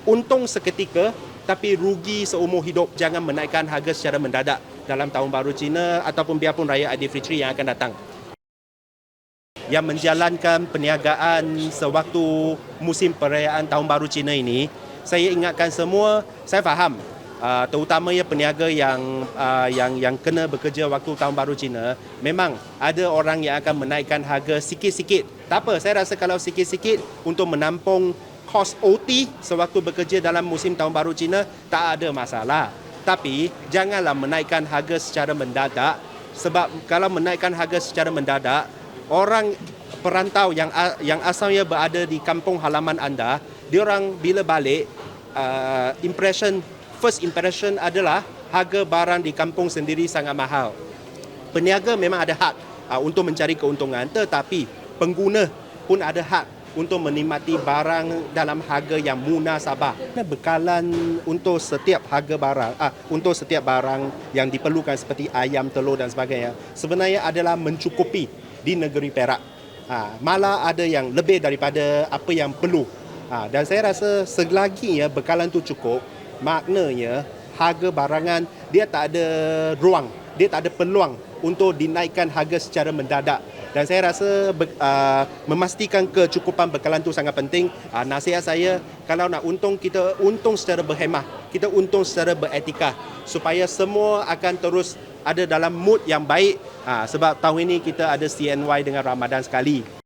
untung seketika tapi rugi seumur hidup. Jangan menaikkan harga secara mendadak dalam Tahun Baru Cina ataupun biarpun Raya Aidilfitri yang akan datang. Yang menjalankan perniagaan sewaktu musim perayaan Tahun Baru Cina ini, saya ingatkan semua, saya faham terutamanya peniaga yang kena bekerja waktu Tahun Baru Cina, memang ada orang yang akan menaikkan harga sikit-sikit. Tak apa, saya rasa kalau sikit-sikit untuk menampung kos OT sewaktu bekerja dalam musim Tahun Baru Cina, tak ada masalah. Tapi janganlah menaikkan harga secara mendadak, sebab kalau menaikkan harga secara mendadak, orang perantau yang asalnya berada di kampung halaman anda, diorang bila balik, first impression adalah harga barang di kampung sendiri sangat mahal. Peniaga memang ada hak untuk mencari keuntungan, tetapi pengguna pun ada hak untuk menikmati barang dalam harga yang munasabah. Bekalan untuk setiap harga barang, untuk setiap barang yang diperlukan seperti ayam, telur dan sebagainya, sebenarnya adalah mencukupi di negeri Perak. Malah ada yang lebih daripada apa yang perlu. Dan saya rasa selagi bekalan tu cukup, maknanya harga barangan dia tak ada ruang, dia tak ada peluang untuk dinaikkan harga secara mendadak. Dan saya rasa memastikan kecukupan bekalan tu sangat penting. Nasihat saya, kalau nak untung, kita untung secara berhemah, kita untung secara beretika, supaya semua akan terus ada dalam mood yang baik. Sebab tahun ini kita ada CNY dengan Ramadan sekali.